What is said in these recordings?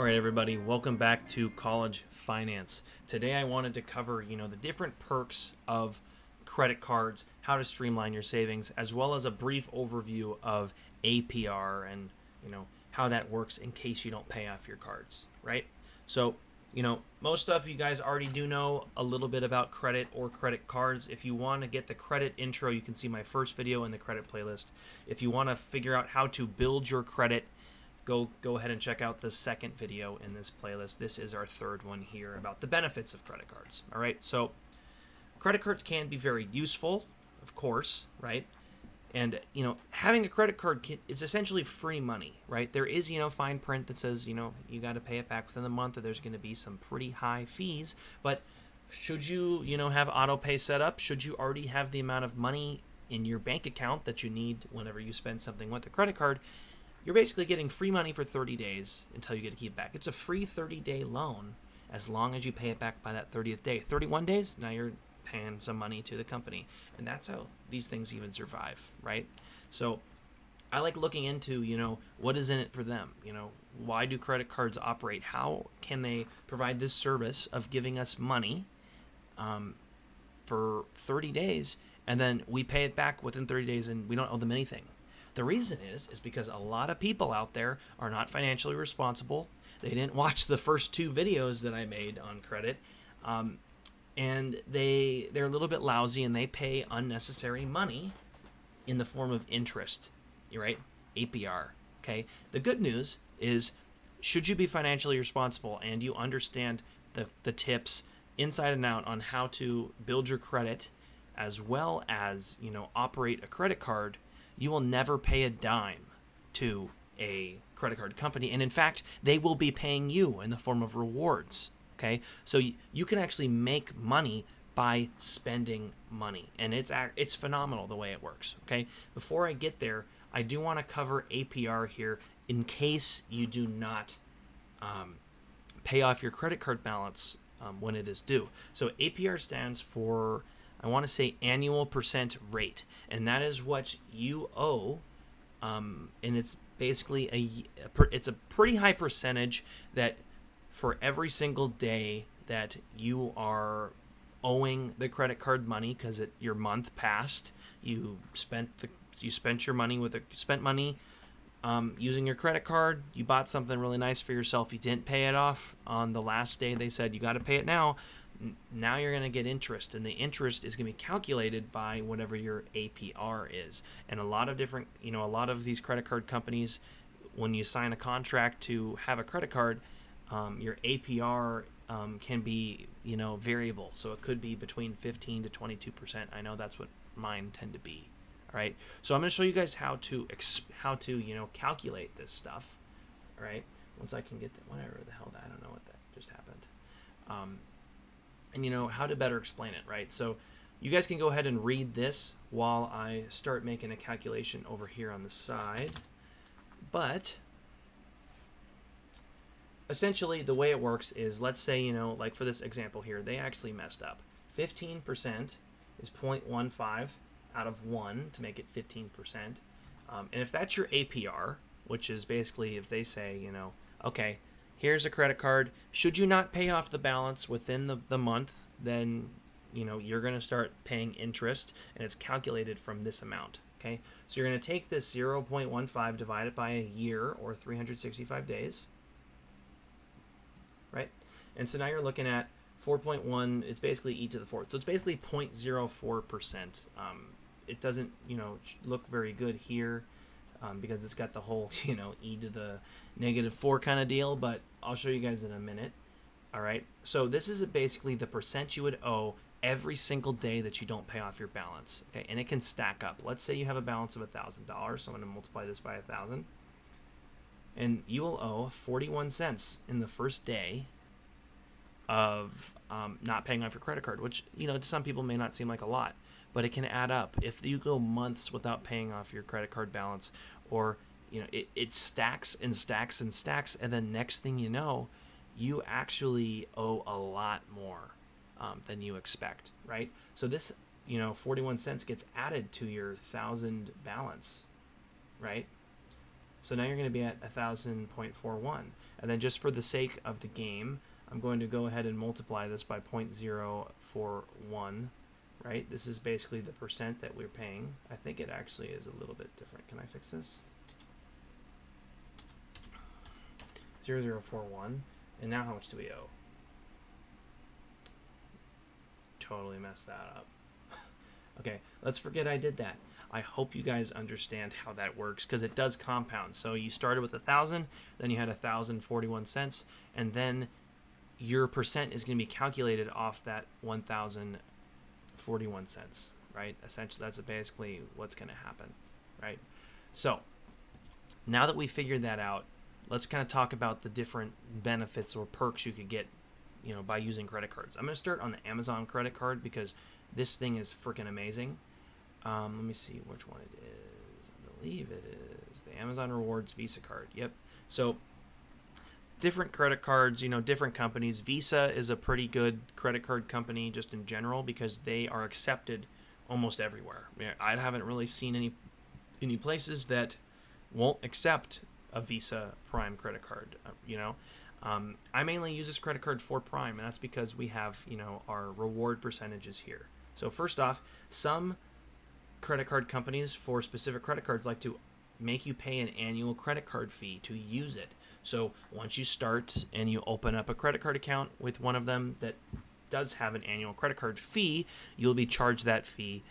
right, everybody, welcome back to College Finance. Today I wanted to cover, the different perks of credit cards, how to streamline your savings, as well as a brief overview of APR and, how that works in case you don't pay off your cards, right? So, most stuff you guys already do know a little bit about credit or credit cards. If you want to get the credit intro, you can see my first video in the credit playlist. If you want to figure out how to build your credit, go ahead and check out the second video in this playlist. This is our third one here about the benefits of credit cards. All right, so credit cards can be very useful, of course, right? And having a credit card is essentially free money, right? There is fine print that says you got to pay it back within the month, or there's going to be some pretty high fees. But should you have auto pay set up? Should you already have the amount of money in your bank account that you need whenever you spend something with a credit card? You're basically getting free money for 30 days until you get to keep it back. It's a free 30-day loan as long as you pay it back by that 30th day. 31 days, now you're paying some money to the company. And that's how these things even survive, right? So I like looking into, what is in it for them? Why do credit cards operate? How can they provide this service of giving us money for 30 days, and then we pay it back within 30 days and we don't owe them anything? The reason is because a lot of people out there are not financially responsible. They didn't watch the first two videos that I made on credit, and they're a little bit lousy, and they pay unnecessary money in the form of interest. You're right, APR. Okay. The good news is, should you be financially responsible and you understand the tips inside and out on how to build your credit, as well as operate a credit card, you will never pay a dime to a credit card company. And in fact, they will be paying you in the form of rewards. Okay. So you can actually make money by spending money. And it's phenomenal the way it works. Okay. Before I get there, I do want to cover APR here in case you do not pay off your credit card balance when it is due. So APR stands for, I want to say, annual percent rate, and that is what you owe, and it's basically it's a pretty high percentage that for every single day that you are owing the credit card money, because your month passed, you spent your money using your credit card, you bought something really nice for yourself, you didn't pay it off on the last day they said you got to pay it now. Now you're going to get interest, and the interest is going to be calculated by whatever your APR is. And a lot of these credit card companies, when you sign a contract to have a credit card, your APR can be variable. So it could be between 15 to 22%. I know that's what mine tend to be. All right. So I'm going to show you guys how to calculate this stuff. All right. Once I can get that, whatever the hell, I don't know what that just happened. And how to better explain it, right? So you guys can go ahead and read this while I start making a calculation over here on the side. But essentially the way it works is, let's say, like for this example here, they actually messed up. 15% is 0.15 out of 1 to make it 15%. And if that's your APR, which is basically if they say, okay, here's a credit card. Should you not pay off the balance within the month, then you're going to start paying interest, and it's calculated from this amount. Okay, so you're going to take this 0.15, divide it by a year, or 365 days, right? And so now you're looking at 4.1. It's basically e to the fourth. So it's basically 0.04%. It doesn't look very good here, because it's got the whole, e to the -4 kind of deal, but I'll show you guys in a minute. All right. So this is basically the percent you would owe every single day that you don't pay off your balance. Okay. And it can stack up. Let's say you have a balance of $1,000. So I'm going to multiply this by 1,000. And you will owe 41 cents in the first day of not paying off your credit card, which, to some people may not seem like a lot, but it can add up. If you go months without paying off your credit card balance, or it stacks and stacks and stacks, and then next thing you know, you actually owe a lot more than you expect, right? So this 41 cents gets added to your 1,000 balance, right? So now you're going to be at 1,000.41. And then just for the sake of the game, I'm going to go ahead and multiply this by 0.041, right? This is basically the percent that we're paying. I think it actually is a little bit different. Can I fix this? 0.041. And now how much do we owe? Totally messed that up. Okay, let's forget I did that. I hope you guys understand how that works, because it does compound. So you started with 1,000, then you had 1,041 cents, and then your percent is going to be calculated off that 1,041 cents, right? Essentially, that's basically what's going to happen, right? So now that we figured that out, let's kind of talk about the different benefits or perks you could get, by using credit cards. I'm going to start on the Amazon credit card because this thing is freaking amazing. Let me see which one it is. I believe it is the Amazon Rewards Visa card. Yep. So different credit cards, different companies. Visa is a pretty good credit card company just in general because they are accepted almost everywhere. I haven't really seen any places that won't accept a Visa Prime credit card. I mainly use this credit card for Prime, and that's because we have our reward percentages here. So first off, some credit card companies for specific credit cards like to make you pay an annual credit card fee to use it. So once you start and you open up a credit card account with one of them that does have an annual credit card fee, you'll be charged that fee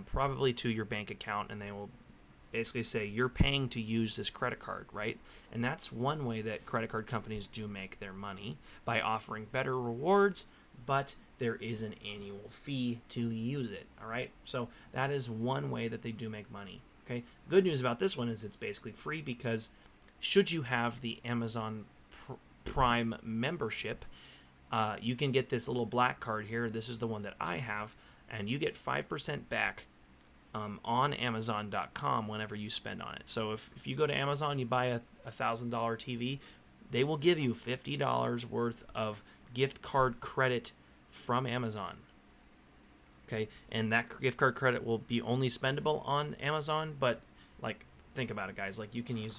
probably to your bank account, and they will basically say you're paying to use this credit card, right? And that's one way that credit card companies do make their money, by offering better rewards, but there is an annual fee to use it, all right? So that is one way that they do make money, okay? Good news about this one is it's basically free, because should you have the Amazon Prime membership, you can get this little black card here. This is the one that I have, and you get 5% back on Amazon.com whenever you spend on it. So if you go to Amazon, you buy a $1,000 TV, they will give you $50 worth of gift card credit from Amazon. Okay, and that gift card credit will be only spendable on Amazon, but think about it, guys. You can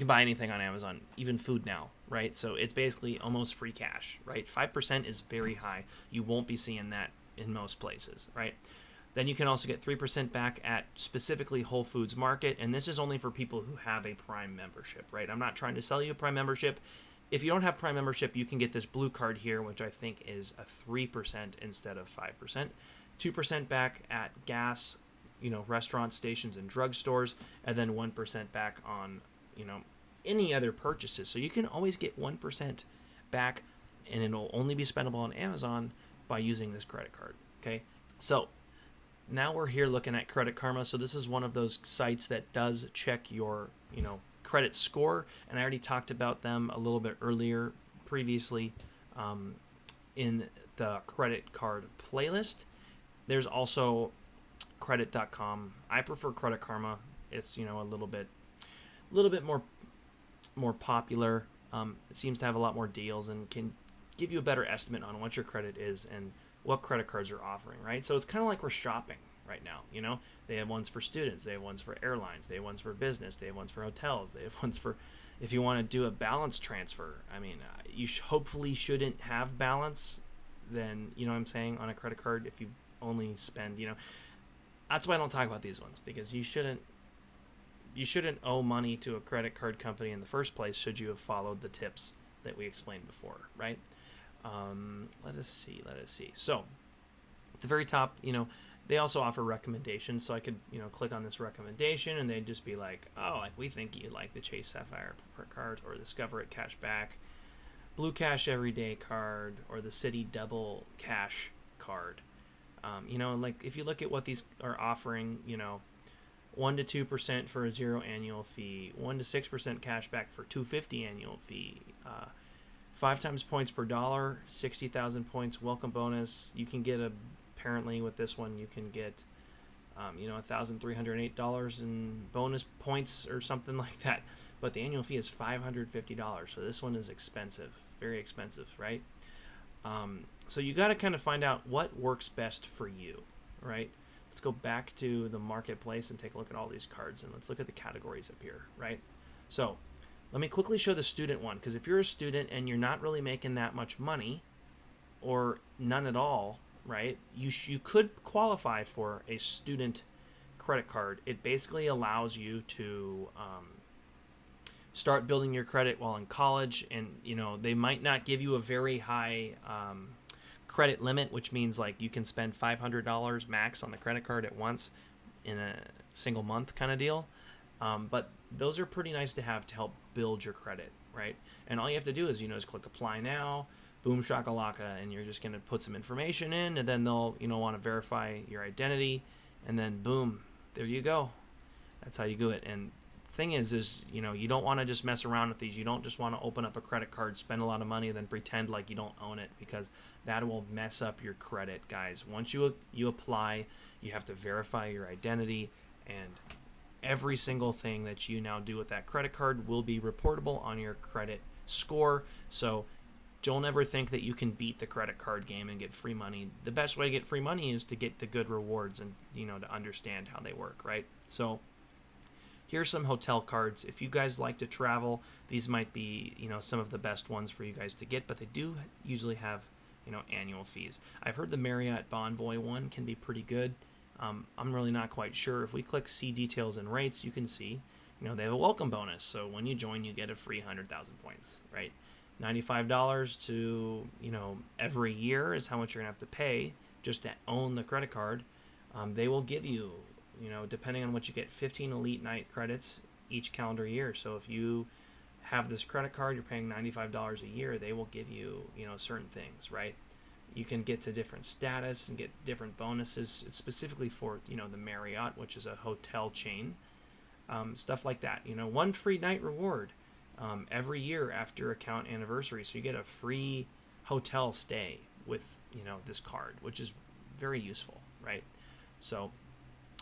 buy anything on Amazon, even food now, right? So it's basically almost free cash, right? 5% is very high. You won't be seeing that in most places, right? Then you can also get 3% back at specifically Whole Foods Market, and this is only for people who have a Prime membership, right? I'm not trying to sell you a Prime membership. If you don't have Prime membership, you can get this blue card here, which I think is a 3% instead of 5%. 2% back at gas, restaurant stations and drugstores, and then 1% back on, any other purchases. So you can always get 1% back, and it'll only be spendable on Amazon by using this credit card, okay? So now we're here looking at Credit Karma. So this is one of those sites that does check your, credit score, and I already talked about them a little bit earlier previously in the credit card playlist. There's also credit.com. I prefer Credit Karma. It's a little bit more popular. It seems to have a lot more deals and can give you a better estimate on what your credit is and what credit cards are offering, right? So it's kind of like we're shopping right now. They have ones for students, they have ones for airlines, they have ones for business, they have ones for hotels, they have ones for if you want to do a balance transfer. I mean, you hopefully shouldn't have balance then, what I'm saying, on a credit card if you only spend, that's why I don't talk about these ones, because you shouldn't owe money to a credit card company in the first place should you have followed the tips that we explained before, right? Let us see. So at the very top, they also offer recommendations. So I could, click on this recommendation and they'd just be like, oh, we think you like the Chase Sapphire card or the Discover It Cashback, Blue Cash Everyday card, or the Citi Double Cash card. If you look at what these are offering, 1 to 2% for a 0 annual fee, 1 to 6% cash back for $250 annual fee, 5 times points per dollar, 60,000 points welcome bonus. You can get apparently with this one, you can get $1,308 in bonus points or something like that. But the annual fee is $550. So this one is expensive, very expensive, right? So you got to kind of find out what works best for you, right? Let's go back to the marketplace and take a look at all these cards, and let's look at the categories up here, right? So let me quickly show the student one, because if you're a student and you're not really making that much money or none at all, right, you could qualify for a student credit card. It basically allows you to start building your credit while in college, and they might not give you a very high credit limit, which means like you can spend $500 max on the credit card at once in a single month kind of deal. But those are pretty nice to have to help build your credit, right? And all you have to do is is click apply now, boom shakalaka, and you're just going to put some information in, and then they'll want to verify your identity, and then boom, there you go. That's how you do it. And thing is you don't want to just mess around with these. You don't just want to open up a credit card, spend a lot of money, and then pretend like you don't own it, because that will mess up your credit, guys. Once you apply, you have to verify your identity, and every single thing that you now do with that credit card will be reportable on your credit score. So don't ever think that you can beat the credit card game and get free money. The best way to get free money is to get the good rewards and to understand how they work, right? So here's some hotel cards. If you guys like to travel, these might be some of the best ones for you guys to get, but they do usually have annual fees. I've heard the Marriott Bonvoy one can be pretty good. I'm really not quite sure. If we click see details and rates, you can see they have a welcome bonus. So when you join, you get a free 100,000 points, right? $95 to every year is how much you're gonna have to pay just to own the credit card. They will give you depending on what you get, 15 elite night credits each calendar year. So if you have this credit card, you're paying $95 a year, they will give you certain things, right? You can get to different status and get different bonuses. It's specifically for the Marriott, which is a hotel chain, stuff like that. One free night reward every year after account anniversary, so you get a free hotel stay with this card, which is very useful, right? So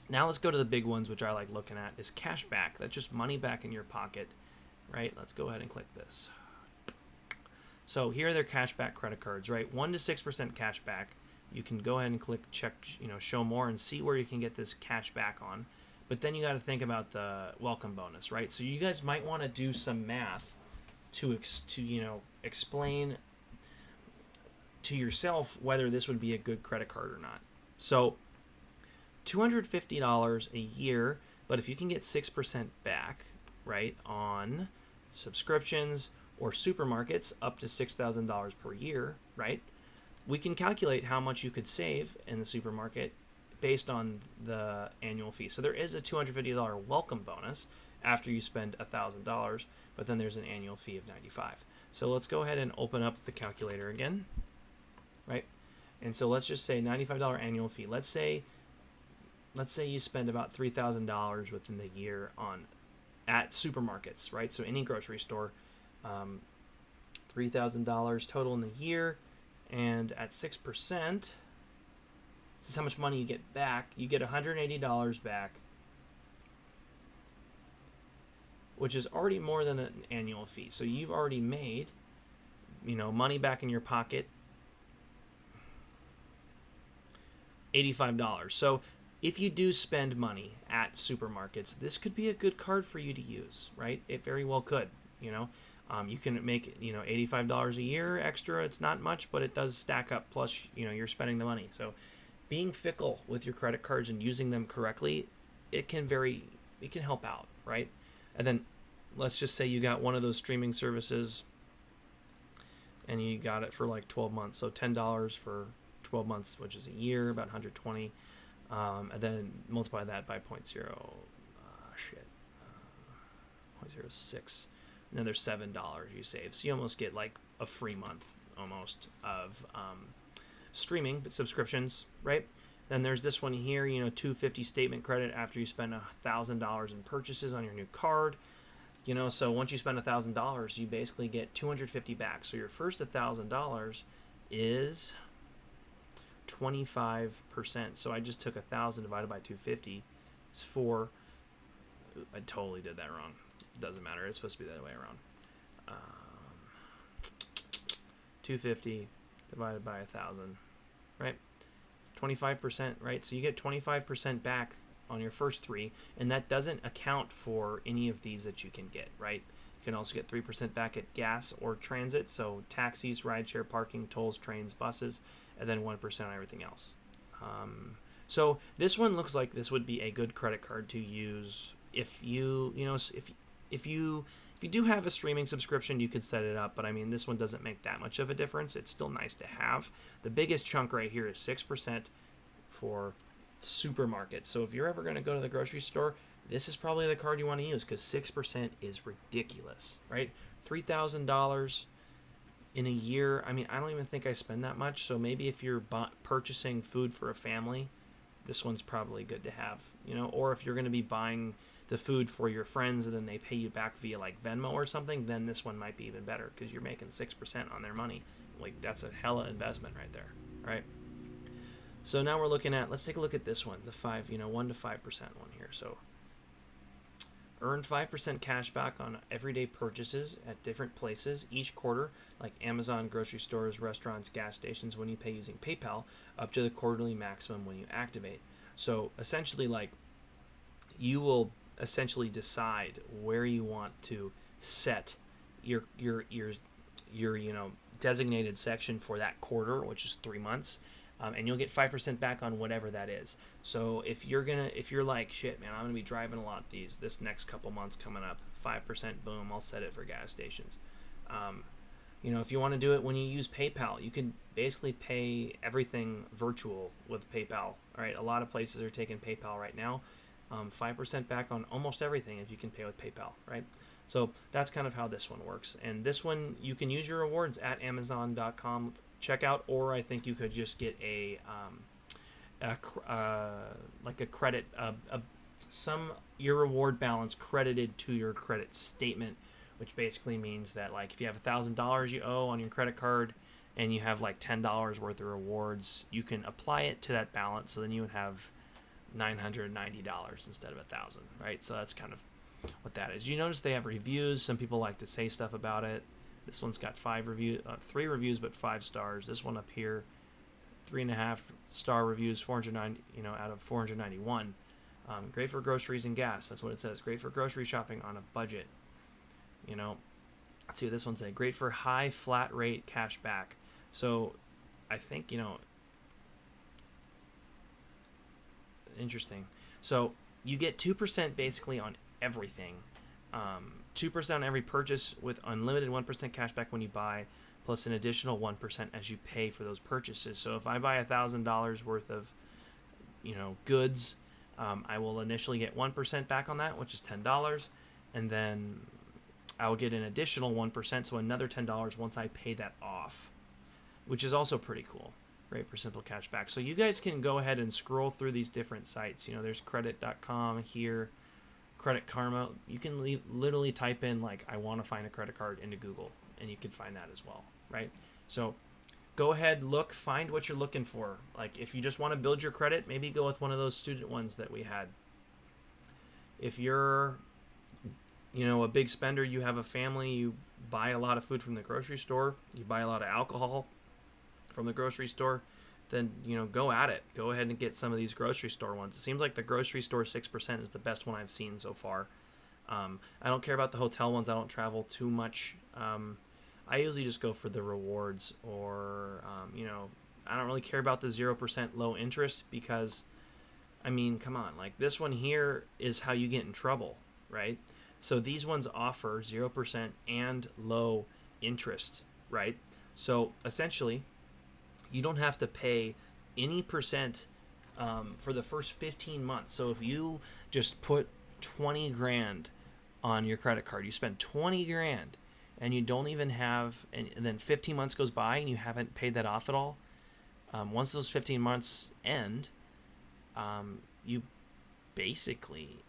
now let's go to the big ones, which I like looking at, is cash back. That's just money back in your pocket, right? Let's go ahead and click this. So here are their cashback credit cards, right? 1 to 6% cash back. You can go ahead and click check, show more, and see where you can get this cash back on. But then you got to think about the welcome bonus, right? So you guys might want to do some math to explain to yourself whether this would be a good credit card or not. So $250 a year, but if you can get 6% back, right, on subscriptions or supermarkets up to $6,000 per year, right, we can calculate how much you could save in the supermarket based on the annual fee. So there is a $250 welcome bonus after you spend $1,000, but then there's an annual fee of $95. So let's go ahead and open up the calculator again, right? And so let's just say $95 annual fee. Let's say you spend about $3,000 within the year at supermarkets, right? So any grocery store, $3,000 total in the year, and at 6%, this is how much money you get back. You get $180 back, which is already more than an annual fee. So you've already made, money back in your pocket, $85. So if you do spend money at supermarkets, this could be a good card for you to use, right? It very well could, you can make, $85 a year extra. It's not much, but it does stack up. Plus, you're spending the money. So being fickle with your credit cards and using them correctly, it can help out, right? And then let's just say you got one of those streaming services and you got it for like 12 months. So $10 for 12 months, which is a year, about 120. And then multiply that by 0.06. Another $7 you save. So you almost get like a free month almost of streaming subscriptions, right? Then there's this one here, $250 statement credit after you spend $1,000 in purchases on your new card. So once you spend $1,000, you basically get $250 back. So your first $1,000 is 25%. So I just took 1,000 divided by 250. It's 4. I totally did that wrong. Doesn't matter. It's supposed to be the other way around. 250 divided by 1,000, right? 25%, right? So you get 25% back on your first 3, and that doesn't account for any of these that you can get, right? You can also get 3% back at gas or transit, so taxis, rideshare, parking, tolls, trains, buses, and then 1% on everything else. So this one looks like this would be a good credit card to use if you do have a streaming subscription, you could set it up, but I mean, this one doesn't make that much of a difference. It's still nice to have. The biggest chunk right here is 6% for supermarkets. So if you're ever going to go to the grocery store, this is probably the card you want to use, because 6% is ridiculous, right? $3,000 in a year. I mean, I don't even think I spend that much. So maybe if you're purchasing food for a family, this one's probably good to have, or if you're going to be buying the food for your friends and then they pay you back via like Venmo or something, then this one might be even better because you're making 6% on their money. Like, that's a hella investment right there, right? So now we're looking at, let's take a look at this one, the 1 to 5% one here. So earn 5% cash back on everyday purchases at different places each quarter, like Amazon, grocery stores, restaurants, gas stations, when you pay using PayPal, up to the quarterly maximum when you activate. So essentially, like, you will essentially decide where you want to set your designated section for that quarter, which is 3 months, and you'll get 5% back on whatever that is. So if you're like, shit, man, I'm gonna be driving a lot this next couple months coming up, 5%, boom, I'll set it for gas stations. If you want to do it when you use PayPal, you can basically pay everything virtual with PayPal. All right, a lot of places are taking PayPal right now. 5% back on almost everything if you can pay with PayPal, right? So that's kind of how this one works. And this one, you can use your rewards at Amazon.com checkout, or I think you could just get credit, your reward balance credited to your credit statement, which basically means that, like, if you have $1,000 you owe on your credit card and you have like $10 worth of rewards, you can apply it to that balance. So then you would have $990 instead of $1,000, right? So that's kind of what that is. You notice they have reviews. Some people like to say stuff about it. This one's got 3 reviews, but 5 stars. This one up here, 3.5 star reviews, 490, out of 491. Great for groceries and gas. That's what it says. Great for grocery shopping on a budget. Let's see what this one says. Great for high flat rate cash back. So I think, interesting. So you get 2% basically on everything. 2% on every purchase with unlimited 1% cash back when you buy, plus an additional 1% as you pay for those purchases. So if I buy $1,000 worth of goods, I will initially get 1% back on that, which is $10, and then I'll get an additional 1%, so another $10 once I pay that off, which is also pretty cool. Great for simple cash back. So you guys can go ahead and scroll through these different sites. There's credit.com here, Credit Karma. You can literally type in, like, I want to find a credit card into Google, and you can find that as well, right? So go ahead, look, find what you're looking for. Like, if you just want to build your credit, maybe go with one of those student ones that we had. If you're a big spender, you have a family, you buy a lot of food from the grocery store, you buy a lot of alcohol from the grocery store, then go at it. Go ahead and get some of these grocery store ones. It seems like the grocery store 6% is the best one I've seen so far. I don't care about the hotel ones. I don't travel too much. I usually just go for the rewards, or I don't really care about the 0% low interest, because I mean, come on, like, this one here is how you get in trouble, right? So these ones offer 0% and low interest, right? So essentially, you don't have to pay any percent for the first 15 months. So if you just put 20 grand on your credit card, you spend 20 grand and you don't even have, and then 15 months goes by and you haven't paid that off at all. Once those 15 months end, you basically,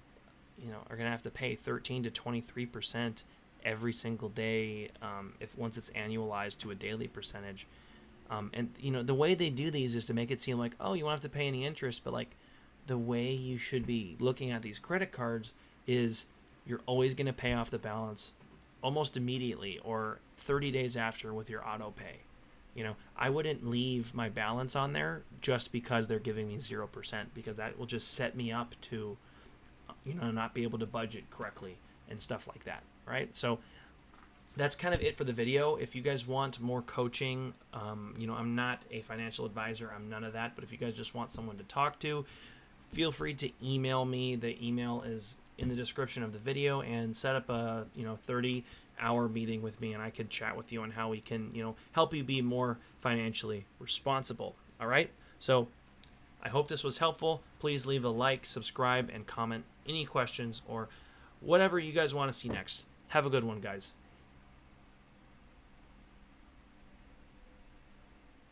are going to have to pay 13 to 23% every single day, once it's annualized to a daily percentage. And the way they do these is to make it seem like, oh, you won't have to pay any interest, but like, the way you should be looking at these credit cards is you're always going to pay off the balance almost immediately or 30 days after with your auto pay. I wouldn't leave my balance on there just because they're giving me 0%, because that will just set me up to, not be able to budget correctly and stuff like that, right? So that's kind of it for the video. If you guys want more coaching, I'm not a financial advisor. I'm none of that. But if you guys just want someone to talk to, feel free to email me. The email is in the description of the video, and set up a 30-hour meeting with me, and I could chat with you on how we can help you be more financially responsible. All right. So I hope this was helpful. Please leave a like, subscribe, and comment any questions or whatever you guys want to see next. Have a good one, guys.